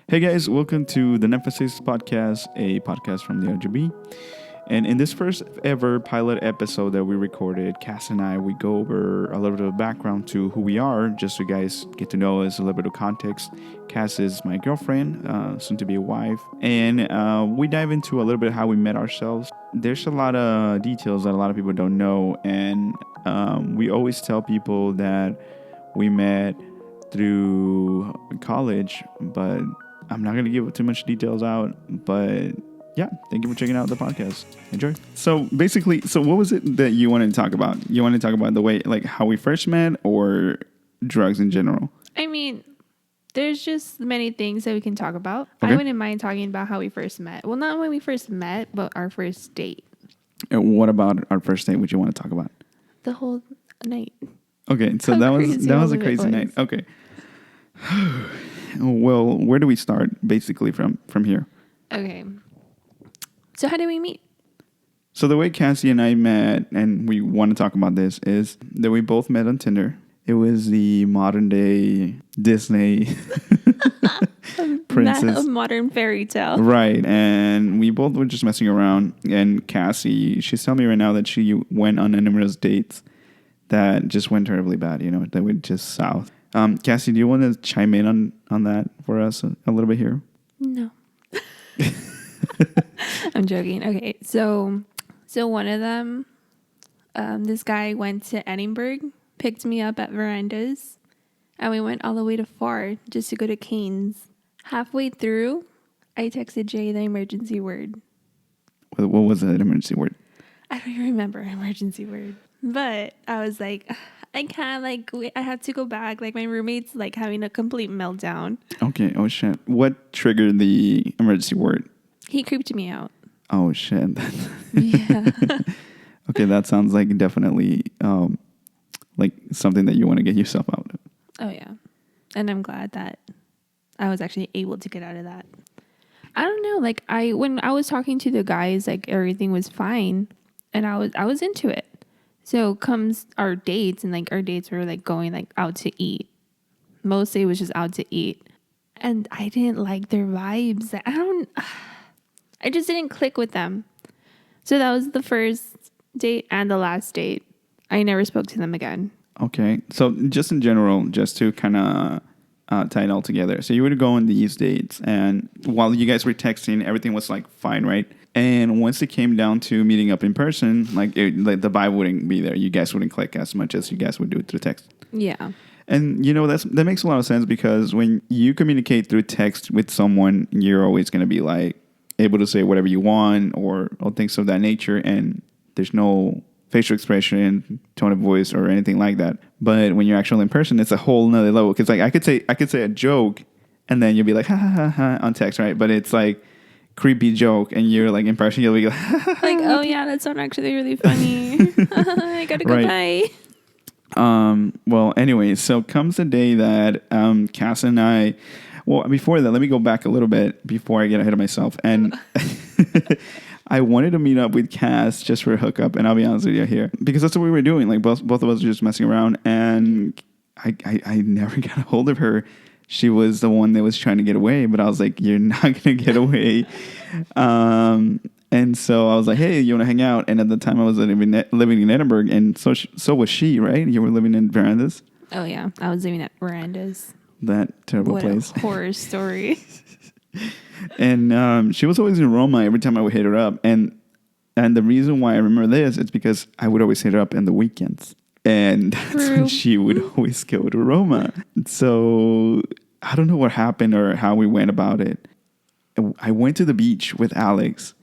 Hey guys, welcome to the Nemesis podcast, a podcast from the RGV. And in this first ever pilot episode that we recorded, Cass and I, we go over a little bit of background to who we are, just so you guys get to know us, a little bit of context. Cass is my girlfriend, soon to be a wife. And we dive into a little bit of how we met ourselves. There's a lot of details that a lot of people don't know. And we always tell people that we met through college, but I'm not going to give too much details out, but yeah, thank you for checking out the podcast. Enjoy. So basically, what was it that you wanted to talk about? You wanted to talk about the way, like how we first met or drugs in general? I mean, there's just many things that we can talk about. Okay. I wouldn't mind talking about how we first met. Well, not when we first met, but our first date. And what about our first date would you want to talk about? The whole night. Okay, so that was a crazy night. Okay. Well, where do we start basically from here? Okay. So how did we meet? So the way Cassie and I met, and we want to talk about this, is that we both met on Tinder. It was the modern day Disney princess. A modern fairy tale. Right. And we both were just messing around. And Cassie, she's telling me right now that she went on numerous dates that just went terribly bad, that went just south. Cassie, do you want to chime in on that for us a little bit here? No. I'm joking. Okay. So one of them, this guy went to Edinburgh, picked me up at Verandas, and we went all the way to Far just to go to Canes. Halfway through, I texted Jay the emergency word. What was that emergency word? I don't even remember emergency word. But I was like, I can't, I have to go back. Like, my roommate's, having a complete meltdown. Okay. Oh, shit. What triggered the emergency word? He creeped me out. Oh, shit. Yeah. Okay, that sounds like definitely like something that you want to get yourself out of. Oh, yeah. And I'm glad that I was actually able to get out of that. I don't know. When I was talking to the guys, everything was fine. And I was into it. So comes our dates, and our dates were going out to eat. Mostly it was just out to eat. And I didn't like their vibes. I just didn't click with them. So that was the first date and the last date. I never spoke to them again. Okay. So just in general, just to kind of tie it all together. So you would go on these dates, and while you guys were texting, everything was fine, right? And once it came down to meeting up in person, the vibe wouldn't be there. You guys wouldn't click as much as you guys would do through text. Yeah. And that makes a lot of sense, because when you communicate through text with someone, you're always going to be able to say whatever you want or things of that nature, and there's no facial expression, tone of voice, or anything like that. But when you're actually in person, it's a whole nother level. Because I could say a joke, and then you'll be like ha ha ha ha on text, right? But it's creepy joke, and you're in person, you'll be oh yeah, that's not actually really funny. I gotta go. Right. Bye. Well, anyway, so comes the day that Cass and I. Well, before that, let me go back a little bit before I get ahead of myself. And I wanted to meet up with Cass just for a hookup, and I'll be honest with you here, because that's what we were doing. Both of us were just messing around, and I never got a hold of her. She was the one that was trying to get away, but I was like, you're not going to get away. And so I was like, hey, you want to hang out? And at the time I was living in Edinburgh, and so was she, right? You were living in Verandas? Oh, yeah. I was living at Verandas. That terrible place. What a horror story. And she was always in Roma every time I would hit her up. And the reason why I remember this is because I would always hit her up in the weekends. And that's when she would always go to Roma. So I don't know what happened or how we went about it. I went to the beach with Alex.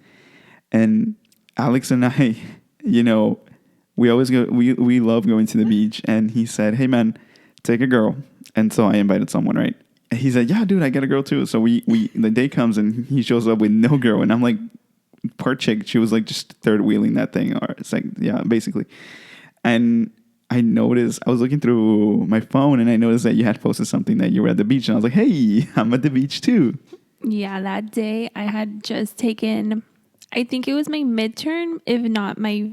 And Alex and I, we always go, we love going to the beach. And he said, hey, man, take a girl. And so I invited someone, right? And he said, yeah, dude, I got a girl too. So the day comes and he shows up with no girl. And I'm like, poor chick. She was just third wheeling that thing. Or it's yeah, basically. And I noticed, I was looking through my phone, and I noticed that you had posted something that you were at the beach. And I was like, hey, I'm at the beach too. Yeah, that day I had just taken, I think it was my midterm, if not my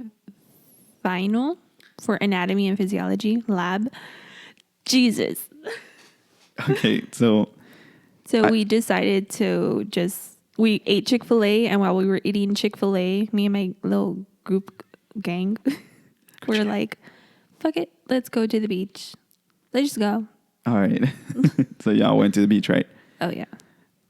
final, for anatomy and physiology lab. Jesus. Okay, so So we decided to we ate Chick-fil-A, and while we were eating Chick-fil-A, me and my little group gang were like, fuck it, let's go to the beach. Let's just go. All right. So y'all went to the beach, right? Oh, yeah.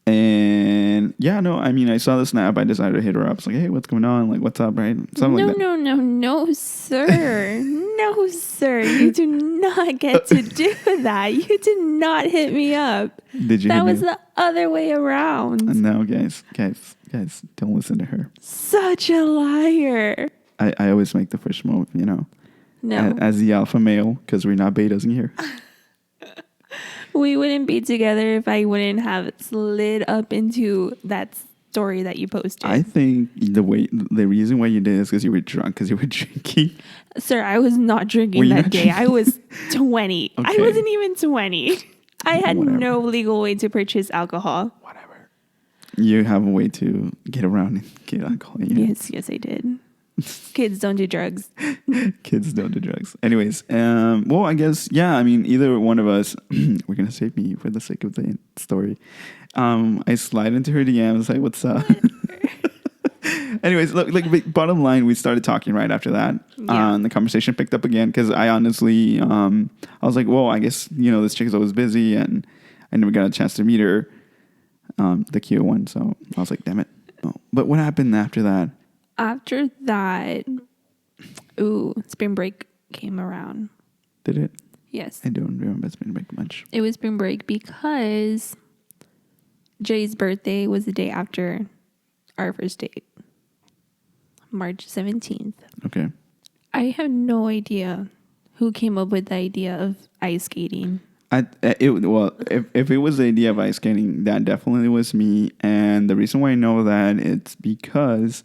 And yeah, no, I mean, I saw the snap. I decided to hit her up. It's like, hey, what's going on? Like, what's up, right? Something like that. No, sir. No, sir. You do not get to do that. You did not hit me up. Did you? That was the other way around. No, guys, don't listen to her. Such a liar. I always make the first move, you know. No. As the alpha male, because we're not betas in here. We wouldn't be together if I wouldn't have slid up into that story that you posted. I think the reason why you did is because you were drunk, because you were drinking. Sir, I was not drinking that day. I was 20. Okay. I wasn't even 20. I had no legal way to purchase alcohol. Whatever. You have a way to get around and get alcohol. You know? Yes, I did. Kids don't do drugs. Kids don't do drugs. Anyways, well, I guess, yeah, I mean, either one of us, we're going to save me for the sake of the story. I slide into her DMs, like, what's up? Anyways, look, like, bottom line, we started talking right after that. Yeah. And the conversation picked up again because I honestly, I was like, well, I guess, you know, this chick is always busy and I never got a chance to meet her, the cute one. So I was like, damn it. Oh. But what happened after that? After that, spring break came around. Did it? Yes. I don't remember spring break much. It was spring break because Jay's birthday was the day after our first date. March 17th. Okay. I have no idea who came up with the idea of ice skating. If it was the idea of ice skating, that definitely was me. And the reason why I know that, it's because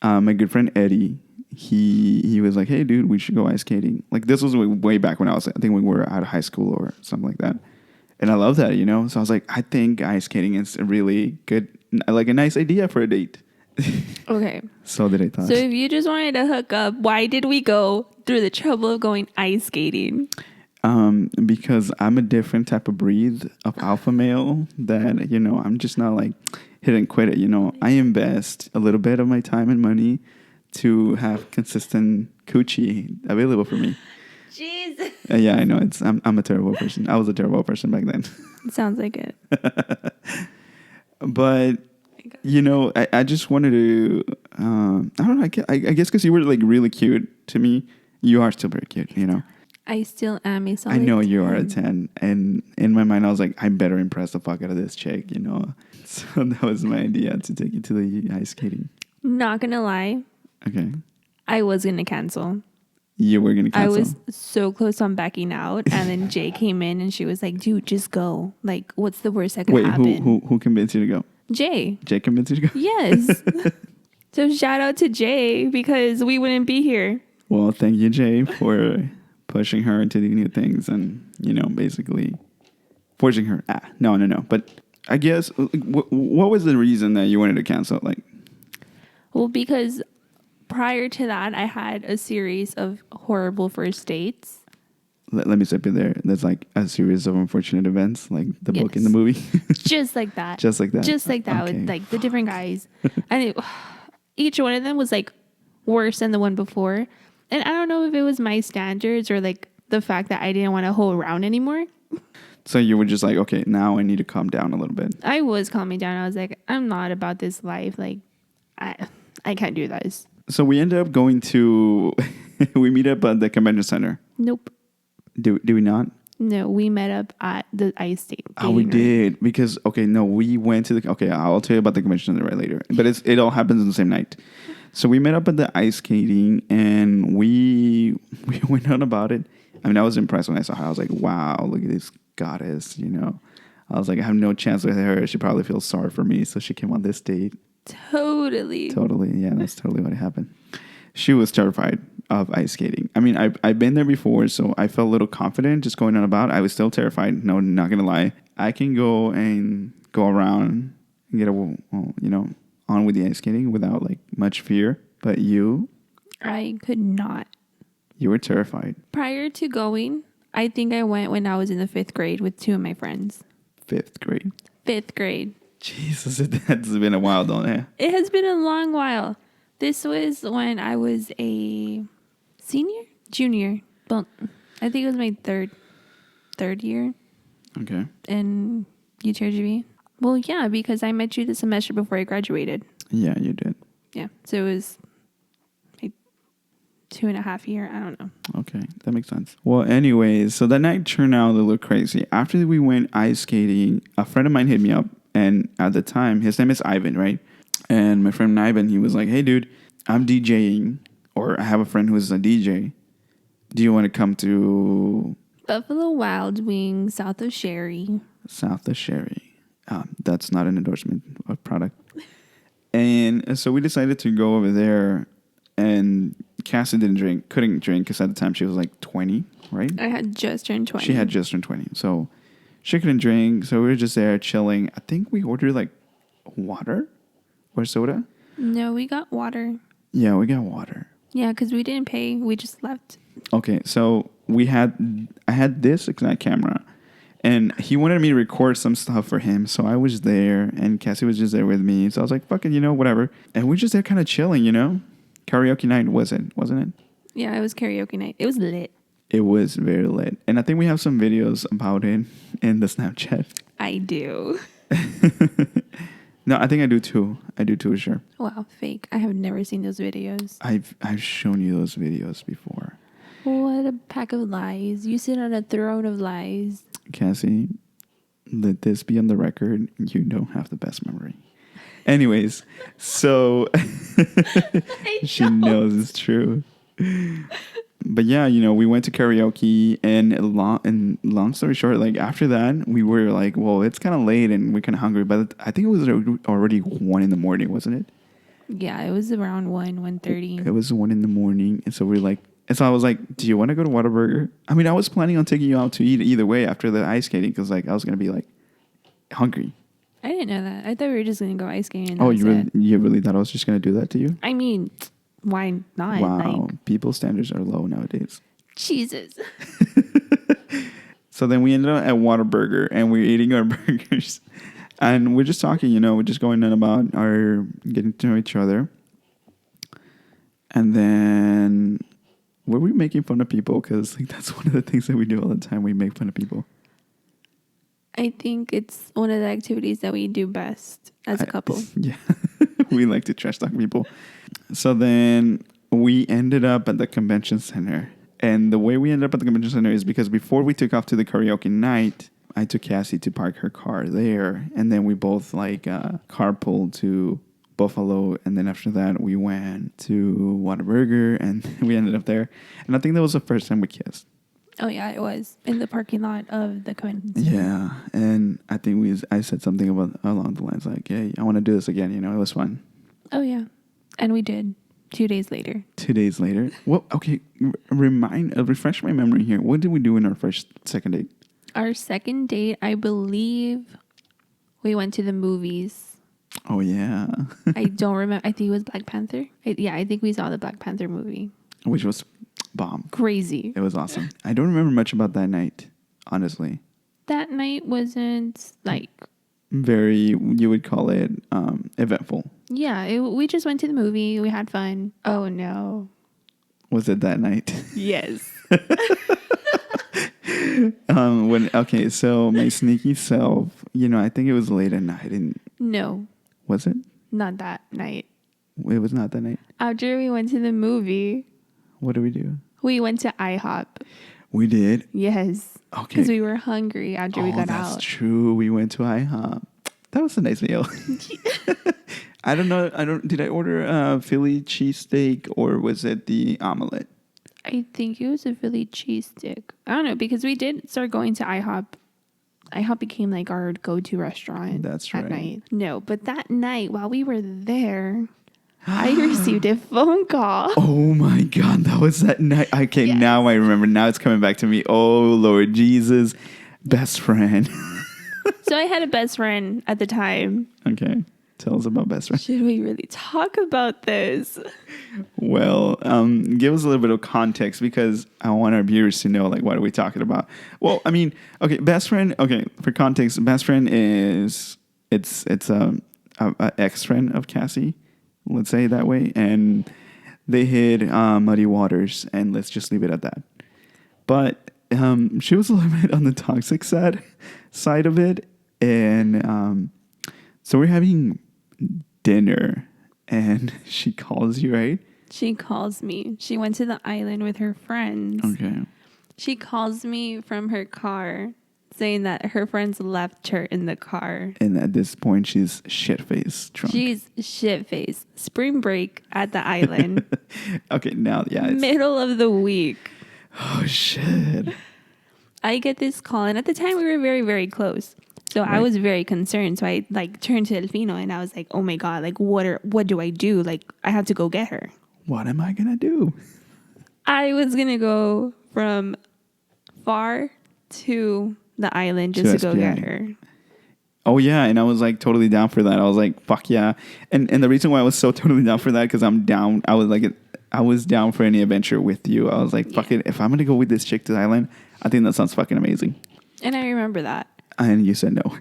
my good friend Eddie, he was like, hey, dude, we should go ice skating. Like, this was way back when I think we were out of high school or something like that. And I love that, you know? So I was like, I think ice skating is a really good, like a nice idea for a date. Okay. So did I thought. So if you just wanted to hook up, why did we go through the trouble of going ice skating? Because I'm a different type of breed of alpha male that, you know, I'm just not like hit and quit it. You know, I invest a little bit of my time and money to have consistent coochie available for me. Jesus. Yeah, I know. I'm a terrible person. I was a terrible person back then. Sounds like it. But, you know, I just wanted to, I don't know, I guess because you were like really cute to me. You are still very cute, you know. I still am a solid I know 10. you are a 10. And in my mind, I was like, I better impress the fuck out of this chick, you know. So that was my idea, to take you to the ice skating. Not going to lie. Okay. I was going to cancel. You were going to cancel? I was so close on backing out. And then Jay came in and she was like, dude, just go. Like, what's the worst that could happen? Who convinced you to go? Jay. Jay convinced you to go? Yes. So shout out to Jay because we wouldn't be here. Well, thank you, Jay, for pushing her into the new things and, you know, basically forcing her. No. But I guess, what was the reason that you wanted to cancel? Like, well, because prior to that, I had a series of horrible first dates. Let me step in there. There's like a series of unfortunate events, like the book in the movie. Just like that. Just like that. Just like that, okay. With like the different guys. And each one of them was like worse than the one before. And I don't know if it was my standards or like the fact that I didn't want to hold around anymore. So you were just like, okay, now I need to calm down a little bit. I was calming down. I was like, I'm not about this life. Like, I can't do this. So we ended up going to, we meet up at the convention center. Nope. Do we not? No, we met up at the ice skate. Oh, we did. Because, we went to I'll tell you about the convention center right later. But it all happens on the same night. So we met up at the ice skating and we went on about it. I mean, I was impressed when I saw her. I was like, wow, look at this goddess, you know. I was like, I have no chance with her. She probably feels sorry for me. So she came on this date. Totally. Yeah, that's totally what happened. She was terrified of ice skating. I mean, I've been there before, so I felt a little confident just going on about. I was still terrified. No, not going to lie. I can go around and get on with the ice skating without like much fear. But you? I could not. You were terrified. Prior to going, I think I went when I was in the 5th grade with 2 of my friends. 5th grade? 5th grade. Jesus, that's been a while, don't it? It has been a long while. This was when I was a junior. Well, I think it was my third year. Okay. In RGV. Well, yeah, because I met you the semester before I graduated. Yeah, you did. Yeah, so it was like 2.5 years. I don't know. Okay, that makes sense. Well, anyways, so that night turned out a little crazy. After we went ice skating, a friend of mine hit me up, and at the time, his name is Ivan, right? And my friend Ivan, he was like, "Hey, dude, I'm DJing, or I have a friend who's a DJ. Do you want to come to Buffalo Wild Wings, south of Sherry?" South of Sherry? That's not an endorsement of product. And so we decided to go over there, and Cassie couldn't drink because at the time she was like 20, right? I had just turned 20. She had just turned 20. So she couldn't drink. So we were just there chilling. I think we ordered like water or soda. No, we got water. Yeah, we got water. Yeah, because we didn't pay. We just left. Okay, so I had this exact camera. And he wanted me to record some stuff for him. So I was there, and Cassie was just there with me. So I was like, fucking, whatever. And we're just there kind of chilling, Karaoke night, wasn't it? Yeah, it was karaoke night. It was lit. It was very lit. And I think we have some videos about it in the Snapchat. I do. No, I think I do too. Sure. Wow, fake. I have never seen those videos. I've shown you those videos before. What a pack of lies. You sit on a throne of lies. Cassie, let this be on the record. You don't have the best memory. Anyways, so she knows it's true. But yeah, we went to karaoke, and long story short, like after that, we were like, well, it's kind of late and we're kind of hungry. But I think it was already 1 a.m, wasn't it? Yeah, it was around 1:30. It was 1 a.m, and so we're like, and so I was like, do you want to go to Whataburger? I mean, I was planning on taking you out to eat either way after the ice skating because like I was gonna be like hungry. I didn't know that. I thought we were just gonna go ice skating. Oh, you really thought I was just gonna do that to you? I mean, why not? Wow, people's standards are low nowadays. Jesus. So then we ended up at Whataburger, and we're eating our burgers, and we're just talking. We're just going on about our getting to know each other, and then. Were we making fun of people? Because like that's one of the things that we do all the time. We make fun of people. I think it's one of the activities that we do best as a couple. Yeah. We like to trash talk people. So then we ended up at the convention center. And the way we ended up at the convention center is because before we took off to the karaoke night, I took Cassie to park her car there. And then we both carpooled to Buffalo, and then after that we went to Whataburger, and we ended up there. And I think that was the first time we kissed. Oh yeah, it was in the parking lot of the convention. Yeah, and I think I said something along the lines like, "Hey, I want to do this again." It was fun. Oh yeah, and we did 2 days later. 2 days later. Well, okay. Refresh my memory here. What did we do in our second date? Our second date, I believe, we went to the movies. Oh, yeah. I don't remember. I think it was Black Panther. I think we saw the Black Panther movie. Which was bomb. Crazy. It was awesome. I don't remember much about that night, honestly. That night wasn't like... very, you would call it eventful. Yeah, we just went to the movie. We had fun. Oh, no. Was it that night? Yes. So my sneaky self, I think it was late at night. No. Was it? Not that night. It was not that night. After we went to the movie. What did we do? We went to IHOP. We did? Yes. Okay. Because we were hungry after we got out. That's true. We went to IHOP. That was a nice meal. I don't know. Did I order a Philly cheesesteak or was it the omelet? I think it was a Philly cheesesteak. I don't know because we did start going to IHOP. IHOP became like our go-to restaurant. That's right. At night. No, but that night while we were there, I received a phone call. Oh my God, that was that night. Okay, yes. Now I remember. Now it's coming back to me. Oh Lord Jesus, best friend. So I had a best friend at the time. Okay. Tell us about best friend. Should we really talk about this? Well, give us a little bit of context because I want our viewers to know, like, what are we talking about? Well, I mean, okay, best friend. Okay, for context, best friend is it's a ex friend of Cassie, let's say it that way, and they hid muddy waters, and let's just leave it at that. But she was a little bit on the toxic side of it, and so we're having dinner, and she calls you, right? She calls me. She went to the island with her friends. Okay. She calls me from her car saying that her friends left her in the car. And at this point, she's shit-faced drunk. She's shit-faced. Spring break at the island. Okay, now, yeah. It's, middle of the week. oh, shit. I get this call, and at the time we were very, very close. So Right. I was very concerned. So I like turned to Delfino and I was like, oh my God, like what do I do? Like I have to go get her. What am I going to do? I was going to go from far to the island just to go SPI. get her. Oh, yeah. And I was like totally down for that. I was like, fuck yeah. And the reason why I was so totally down for that, because I'm down. I was down for any adventure with you. I was like, fuck it. If I'm going to go with this chick to the island, I think that sounds fucking amazing. And I remember that. And you said no.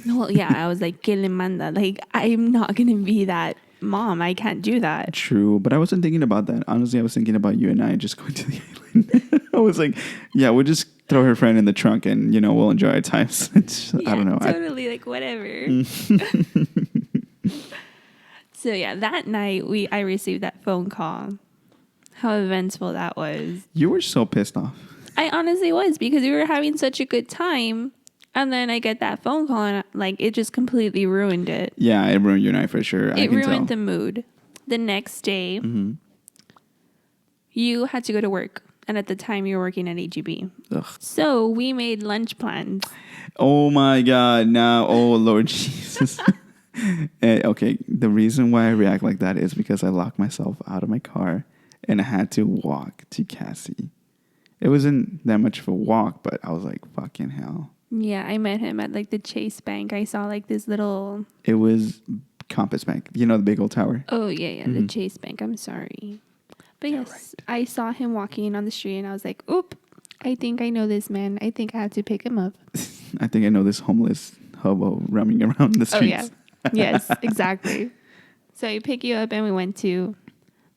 Well, yeah, I was like, que le manda. Like, I'm not going to be that mom. I can't do that. True. But I wasn't thinking about that. Honestly, I was thinking about you and I just going to the island. I was like, yeah, we'll just throw her friend in the trunk and, we'll enjoy our times. Yeah, I don't know. Totally, like, whatever. So, yeah, that night, I received that phone call. How eventful that was. You were so pissed off. I honestly was, because we were having such a good time. And then I get that phone call and like it just completely ruined it. Yeah, it ruined you and I for sure. It ruined the mood. The next day, you had to go to work. And at the time you were working at RGV. Ugh. So we made lunch plans. Oh my God. Now, oh Lord Jesus. Okay, the reason why I react like that is because I locked myself out of my car and I had to walk to Cassie. It wasn't that much of a walk, but I was like, fucking hell. Yeah, I met him at like the Chase Bank. I saw like this little... It was Compass Bank. You know, the big old tower? Oh, yeah, the Chase Bank. I'm sorry. But yes, right. I saw him walking on the street and I was like, oop, I think I know this man. I think I have to pick him up. I think I know this homeless hobo roaming around the streets. Oh, yeah. Yes, exactly. So I pick you up and we went to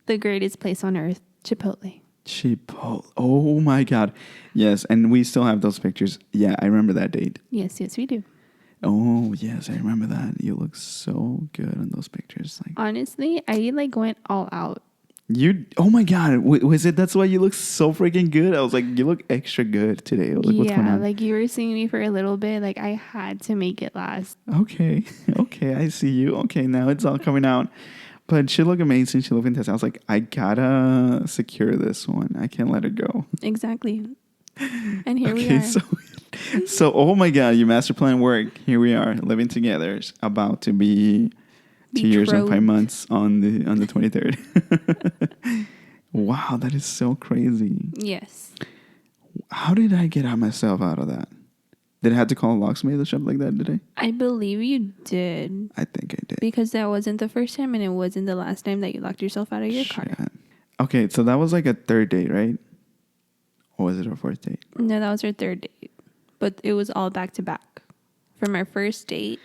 the greatest place on earth, Chipotle. Oh my God. Yes, and we still have those pictures. Yeah, I remember that date. Yes, we do. Oh, yes, I remember that. You look so good in those pictures. Like, honestly, I like went all out. Oh my God, was it? That's why you look so freaking good. I was like, you look extra good today. I was like, what's going on? Like you were seeing me for a little bit. Like I had to make it last. Okay, I see you. Okay, now it's all coming out. But she looked amazing. She looked fantastic. I was like, I gotta secure this one. I can't let it go. Exactly. And here we are. So, oh my God, your master plan worked. Here we are, living together. It's about to be 2 years and 5 months on the 23rd. Wow, that is so crazy. Yes. How did I get myself out of that? Did I have to call a locksmith or something like that today? I believe you did. I think I did. Because that wasn't the first time and it wasn't the last time that you locked yourself out of your car. Okay, so that was like a third date, right? Or was it our fourth date? No, that was our third date. But it was all back to back. From our first date,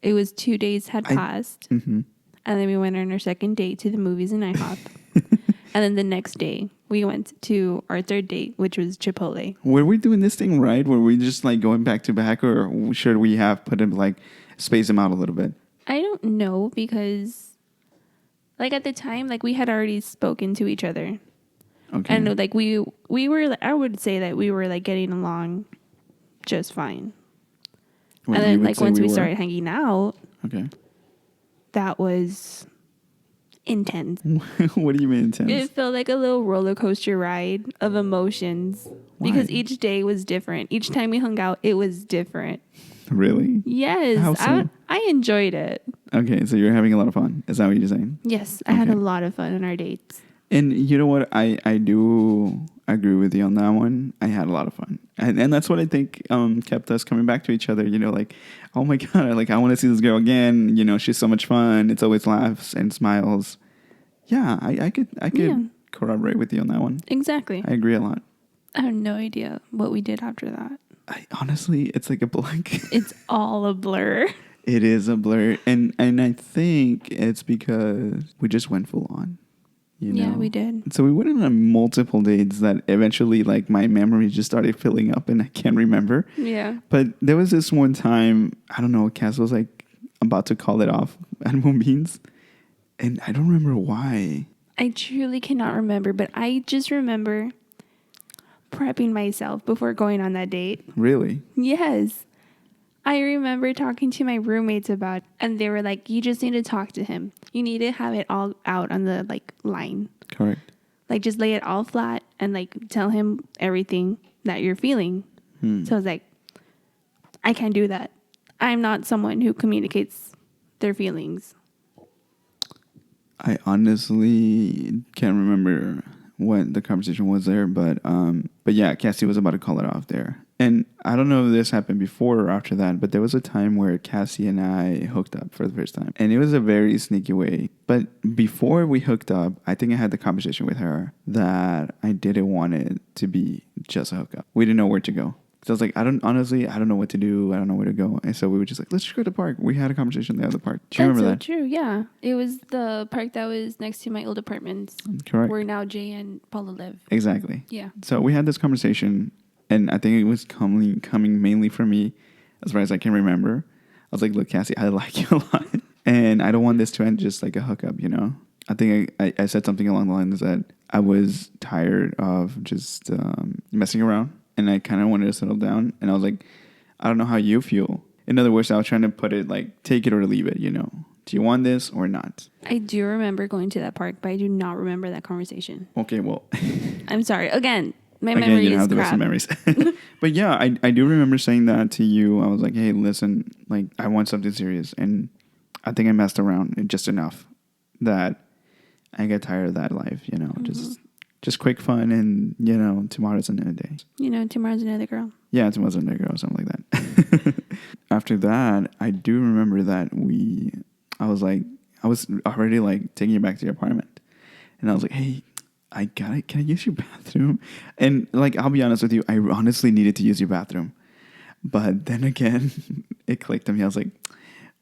it was 2 days had passed. Mm-hmm. And then we went on our second date to the movies in IHOP. And then the next day, we went to our third date, which was Chipotle. Were we doing this thing right? Were we just like going back to back, or should we have put him like space him out a little bit? I don't know, because like at the time, like we had already spoken to each other. Okay. And like we were, I would say that we were like getting along just fine. And then like once we started hanging out, okay, that was intense. What do you mean intense? It felt like a little roller coaster ride of emotions. Why? Because each day was different. Each time we hung out, it was different. Really? Yes. How so? I enjoyed it. Okay, so you're having a lot of fun. Is that what you're saying? Yes, I had a lot of fun on our dates. And you know what? I do agree with you on that one. I had a lot of fun. And that's what I think kept us coming back to each other. You know, like, oh my God, like, I want to see this girl again. You know, she's so much fun. It's always laughs and smiles. Yeah, I could corroborate with you on that one. Exactly. I agree a lot. I have no idea what we did after that. Honestly, it's like a blank. It's all a blur. It is a blur. And I think it's because we just went full on. You know? Yeah, we did. So we went on multiple dates that eventually, like, my memory just started filling up and I can't remember. Yeah. But there was this one time, I don't know, Cass was like about to call it off at Moonbeams. And I don't remember why. I truly cannot remember, but I just remember prepping myself before going on that date. Really? Yes. I remember talking to my roommates about, and they were like, you just need to talk to him. You need to have it all out on the like line. Correct. Like just lay it all flat and like tell him everything that you're feeling. So I was like, I can't do that. I'm not someone who communicates their feelings. I honestly can't remember what the conversation was there, but yeah, Cassie was about to call it off there. And I don't know if this happened before or after that, but there was a time where Cassie and I hooked up for the first time. And it was a very sneaky way. But before we hooked up, I think I had the conversation with her that I didn't want it to be just a hookup. We didn't know where to go. So I was like, I don't know what to do. I don't know where to go. And so we were just like, let's just go to the park. We had a conversation there at the park. Do you remember that? That's so true, yeah. It was the park that was next to my old apartments. Correct. Where now Jay and Paula live. Exactly. Yeah. So we had this conversation, and I think it was coming mainly from me, as far as I can remember. I was like, look, Cassie, I like you a lot. And I don't want this to end just like a hookup, you know? I think I said something along the lines that I was tired of just messing around. And I kind of wanted to settle down. And I was like, I don't know how you feel. In other words, I was trying to put it like, take it or leave it, you know? Do you want this or not? I do remember going to that park, but I do not remember that conversation. Okay, well. I'm sorry. Again, my memory you don't is have the best crap. of memories. But yeah, I do remember saying that to you. I was like, hey, listen, like, I want something serious. And I think I messed around just enough that I get tired of that life, you know? Mm-hmm. Just quick fun and, you know, tomorrow's another day. You know, tomorrow's another girl. Yeah, tomorrow's another girl, something like that. After that, I do remember that I was already like taking you back to your apartment. And I was like, hey, can I use your bathroom? And like, I'll be honest with you, I honestly needed to use your bathroom. But then again, it clicked to me. I was like,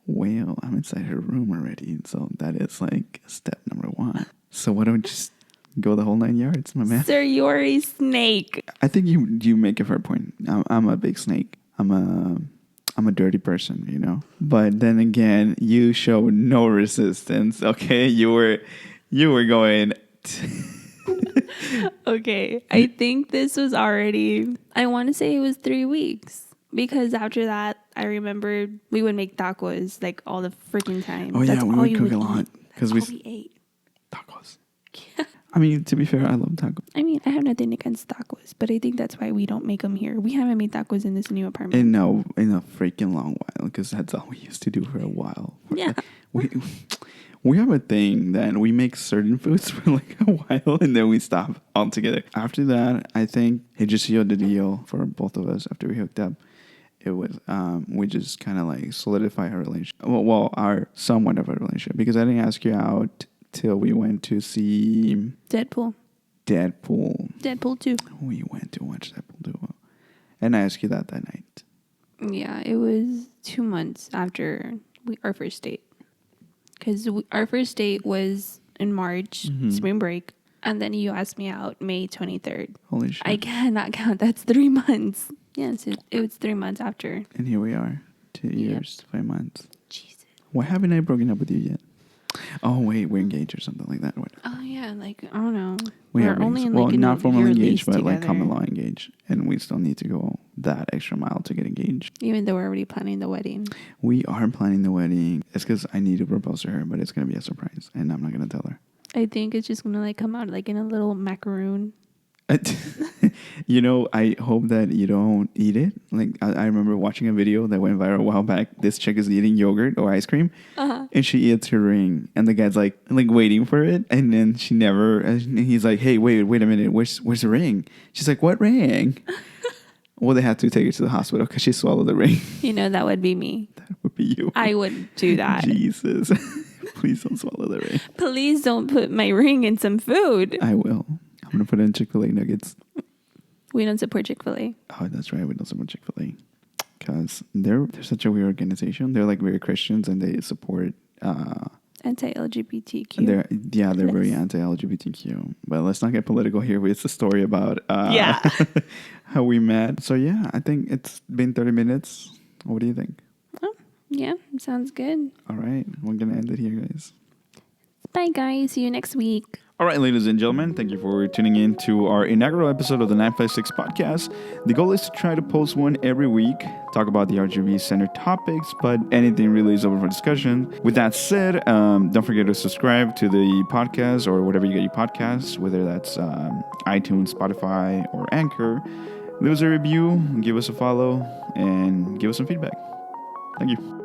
well, I'm inside her room already. So that is like step number 1. So why don't we just go the whole 9 yards, my man? Sir, you're a snake. I think you make a fair point. I'm a big snake. I'm a dirty person, you know. But then again, you show no resistance. Okay, you were going. Okay, I think this was already. I want to say it was 3 weeks because after that, I remember we would make tacos like all the freaking time. Oh yeah, we would cook a lot because we ate tacos. Yeah. I mean, to be fair, I love tacos. I mean, I have nothing against tacos, but I think that's why we don't make them here. We haven't made tacos in this new apartment. In a freaking long while, because that's all we used to do for a while. Yeah. We have a thing that we make certain foods for like a while and then we stop altogether. After that, I think it just sealed the deal for both of us after we hooked up. It was, we just kind of like solidify our relationship. Well, our somewhat of a relationship, because I didn't ask you out till we went to see Deadpool 2. We went to watch Deadpool 2. And I asked you that night. Yeah, it was 2 months after our first date. Because our first date was in March, spring break. And then you asked me out May 23rd. Holy shit. I cannot count. That's 3 months. Yes, it was 3 months after. And here we are. 2 years, 5 months. Jesus. Why haven't I broken up with you yet? Oh, wait, we're engaged or something like that. Oh, yeah, like, I don't know. We're only in well, like not formally engaged, but together. like common law engaged. And we still need to go that extra mile to get engaged. Even though we're already planning the wedding. We are planning the wedding. It's because I need to propose to her, but it's going to be a surprise. And I'm not going to tell her. I think it's just going to like come out like in a little macaroon. I hope that you don't eat it. Like, I remember watching a video that went viral a while back. This chick is eating yogurt or ice cream, and she eats her ring, and the guy's like waiting for it, and then she never. And he's like, "Hey, wait a minute. Where's the ring?" She's like, "What ring?" Well, they had to take her to the hospital because she swallowed the ring. That would be me. That would be you. I would do that. Jesus. Please don't swallow the ring. Please don't put my ring in some food. I will. I'm going to put it in Chick-fil-A nuggets. We don't support Chick-fil-A. Oh, that's right. We don't support Chick-fil-A. Because they're such a weird organization. They're like very Christians and they support... anti-LGBTQ. They're very anti-LGBTQ. But let's not get political here. It's a story about how we met. So yeah, I think it's been 30 minutes. What do you think? Oh, yeah, sounds good. All right. We're going to end it here, guys. Bye, guys. See you next week. All right, ladies and gentlemen, thank you for tuning in to our inaugural episode of the 956 podcast. The goal is to try to post one every week, talk about the RGV Center topics, but anything really is open for discussion. With that said, don't forget to subscribe to the podcast or whatever you get your podcasts, whether that's iTunes, Spotify, or Anchor. Leave us a review, give us a follow, and give us some feedback. Thank you.